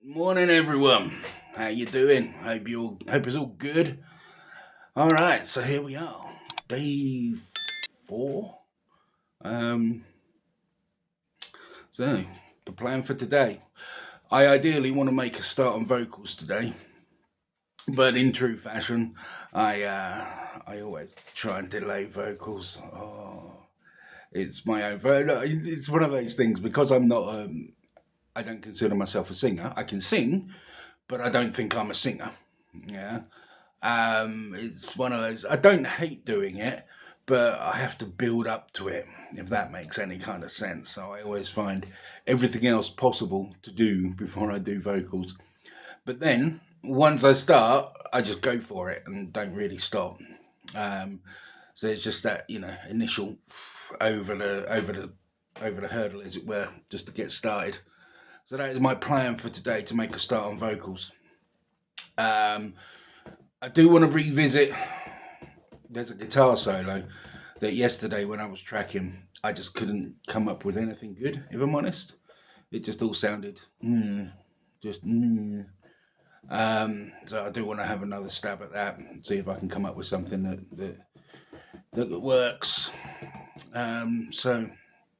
Morning, everyone. How you doing? Hope it's all good. All right, so here we are, day 4. Um, so the plan for today. I ideally want to make a start on vocals today, but in true fashion, I always try and delay vocals. It's my own. It's one of those things because I'm not. I don't consider myself a singer. I can sing, but I don't think I'm a singer. Yeah. It's one of those. I don't hate doing it, but I have to build up to it, if that makes any kind of sense. So I always find everything else possible to do before I do vocals. But then once I start, I just go for it and don't really stop. Um, so it's just that initial over the over the over the hurdle, as it were, just to get started. So that is my plan for today to make a start on vocals. Um, I do want to revisit. There's a guitar solo that yesterday when I was tracking, I just couldn't come up with anything good. If I'm honest, it just all sounded just. So I do want to have another stab at that, and see if I can come up with something that works. So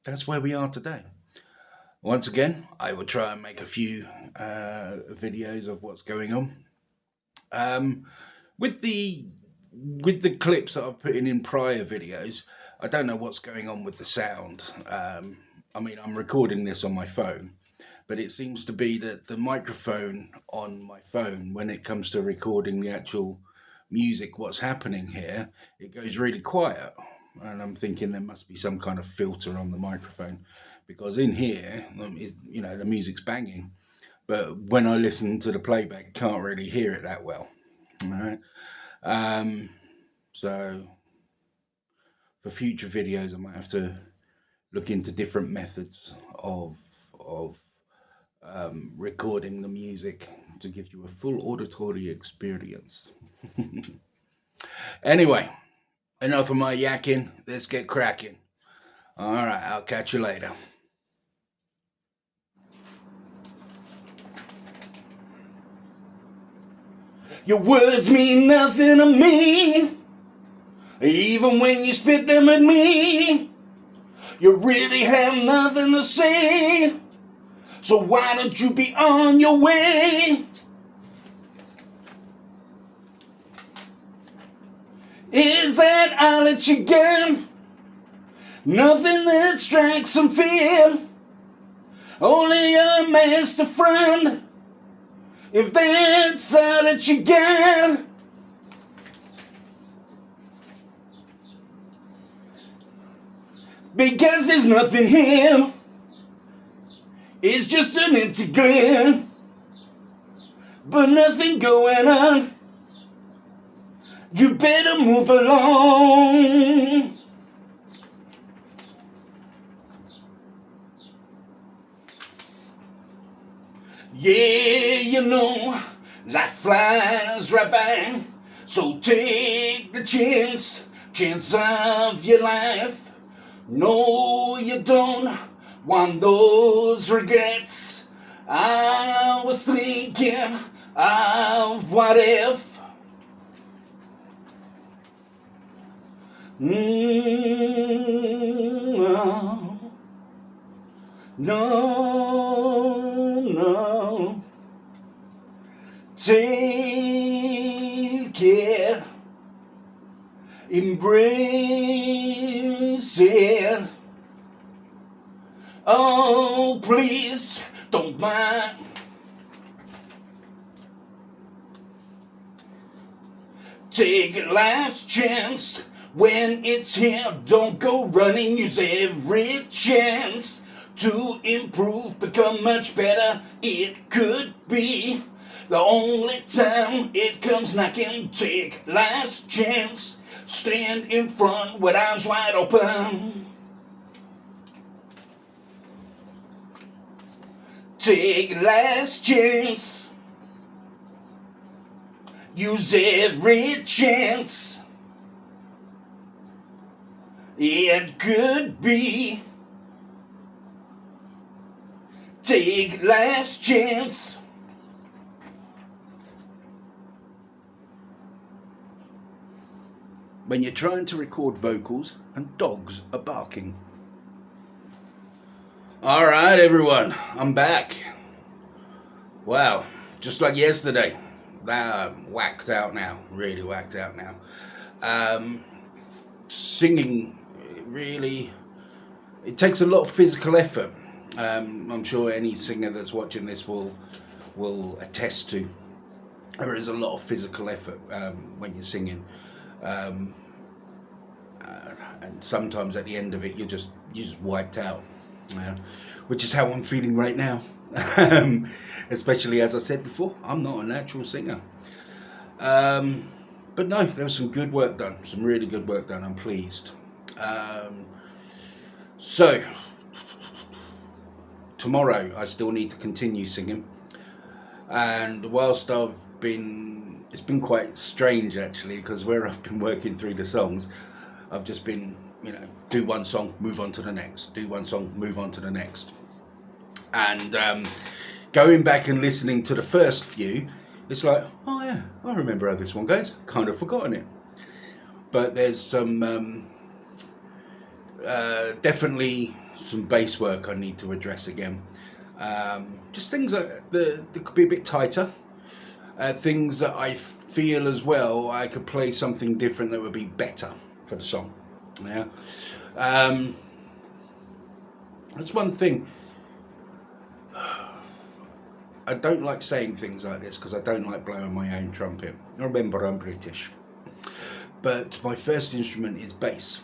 that's where we are today. Once again, I will try and make a few videos of what's going on. With the clips that I've put in prior videos, I don't know what's going on with the sound. I mean, I'm recording this on my phone, but it seems to be that the microphone on my phone, when it comes to recording the actual music, what's happening here, it goes really quiet. And I'm thinking there must be some kind of filter on the microphone, because in here, the music's banging, but when I listen to the playback, can't really hear it that well. All right. So for future videos, I might have to look into different methods of recording the music to give you a full auditory experience. Anyway, enough of my yakking. Let's get cracking. All right, I'll catch you later. Your words mean nothing to me, even when you spit them at me. You really have nothing to say, so why don't you be on your way? Is that all that you get? Nothing that strikes some fear, only your master friend, if that's all that you get. Because there's nothing here, it's just an empty glare, but nothing going on. You better move along. Yeah, life flies right by, so take the chance of your life. No, you don't want those regrets. I was thinking of what if. No, no. Take it, embrace it. Oh, please, don't mind. Take life's chance when it's here. Don't go running, use every chance to improve, become much better. It could be the only time it comes knocking. Take life's chance, stand in front with arms wide open. Take life's chance, use every chance. It could be. Take life's chance. when you're trying to record vocals and dogs are barking. Alright everyone, I'm back. Wow, just like yesterday. Whacked out now, really whacked out now. Singing, really, it takes a lot of physical effort. I'm sure any singer that's watching this will attest to. There is a lot of physical effort when you're singing. And sometimes at the end of it you're just wiped out, which is how I'm feeling right now. Especially, as I said before, I'm not a natural singer, but no, there was some good work done, some really good work done. I'm pleased. So tomorrow I still need to continue singing, and whilst it's been quite strange actually, because where I've been working through the songs, I've just been, do one song, move on to the next, do one song, move on to the next. And going back and listening to the first few, it's like, oh yeah, I remember how this one goes, kind of forgotten it. But there's some, definitely some bass work I need to address again. Just things that could be a bit tighter. Things that I feel as well I could play something different that would be better for the song. Yeah, that's one thing. I don't like saying things like this because I don't like blowing my own trumpet. Remember, I'm British. But my first instrument is bass.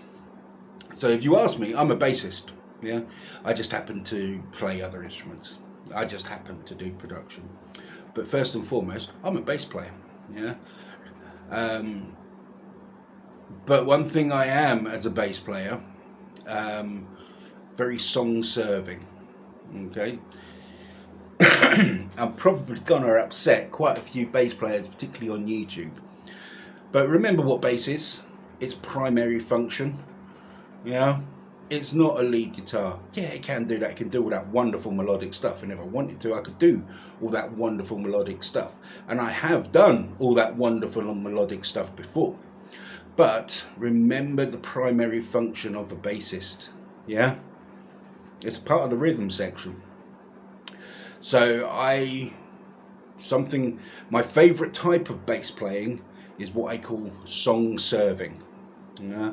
So if you ask me, I'm a bassist. Yeah, I just happen to play other instruments. I just happen to do production. But first and foremost, I'm a bass player. Yeah. But one thing I am as a bass player, very song serving. Okay. I'm probably gonna upset quite a few bass players, particularly on YouTube. But remember what bass is. It's primary function. Yeah. It's not a lead guitar. Yeah, it can do that. It can do all that wonderful melodic stuff. And if I wanted to, I could do all that wonderful melodic stuff. And I have done all that wonderful and melodic stuff before. But remember the primary function of a bassist. Yeah? It's part of the rhythm section. So my favourite type of bass playing is what I call song serving. Yeah?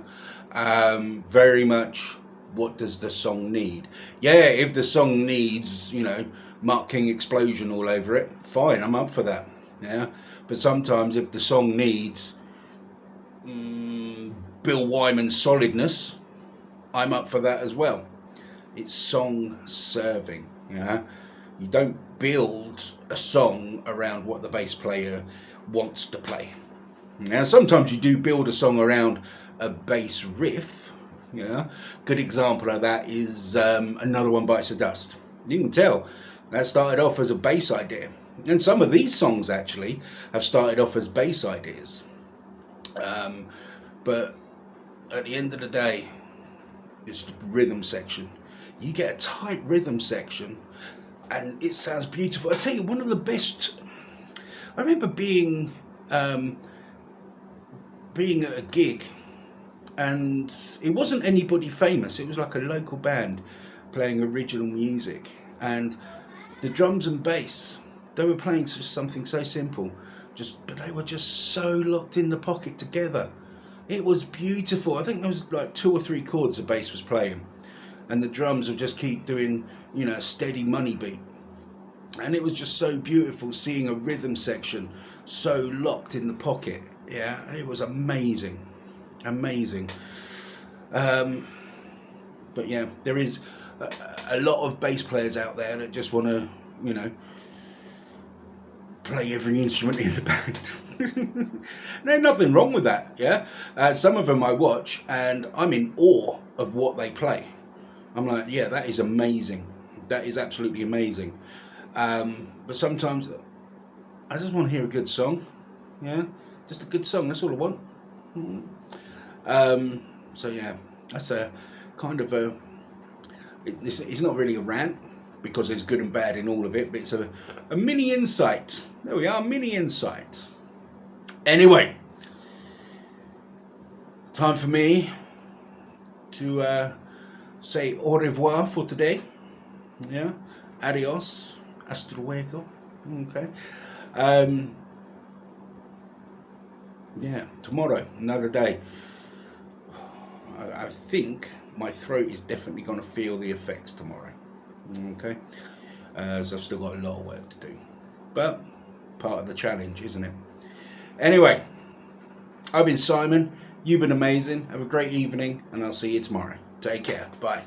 Very much, what does the song need? Yeah, if the song needs, Mark King explosion all over it, fine, I'm up for that. Yeah, but sometimes if the song needs Bill Wyman solidness, I'm up for that as well. It's song serving. Yeah, you don't build a song around what the bass player wants to play. Now, sometimes you do build a song around a bass riff. Yeah, good example of that is Another One Bites the Dust. You can tell that started off as a bass idea, and some of these songs actually have started off as bass ideas. But at the end of the day, it's the rhythm section. You get a tight rhythm section, and it sounds beautiful. I tell you, one of the best. I remember being at a gig. And it wasn't anybody famous. It was like a local band playing original music, and the drums and bass, they were playing just something so simple, but they were just so locked in the pocket together. It was beautiful. I think there was like 2 or 3 chords the bass was playing, and the drums would just keep doing, a steady money beat. And it was just so beautiful seeing a rhythm section so locked in the pocket. Yeah, it was amazing. But yeah, there is a lot of bass players out there that just want to, play every instrument in the band. There's nothing wrong with that. Yeah, some of them I watch and I'm in awe of what they play. I'm like, yeah, that is amazing. That is absolutely amazing. But sometimes I just want to hear a good song. Yeah, just a good song. That's all I want. So yeah, that's a kind of it's not really a rant because there's good and bad in all of it, but it's a mini insight. There we are, mini insight. Anyway, time for me to say au revoir for today. Yeah, adios, hasta luego. Okay. Yeah, tomorrow, another day. I think my throat is definitely going to feel the effects tomorrow. Okay, so I've still got a lot of work to do, but part of the challenge, isn't it? Anyway, I've been Simon. You've been amazing. Have a great evening, and I'll see you tomorrow. Take care. Bye.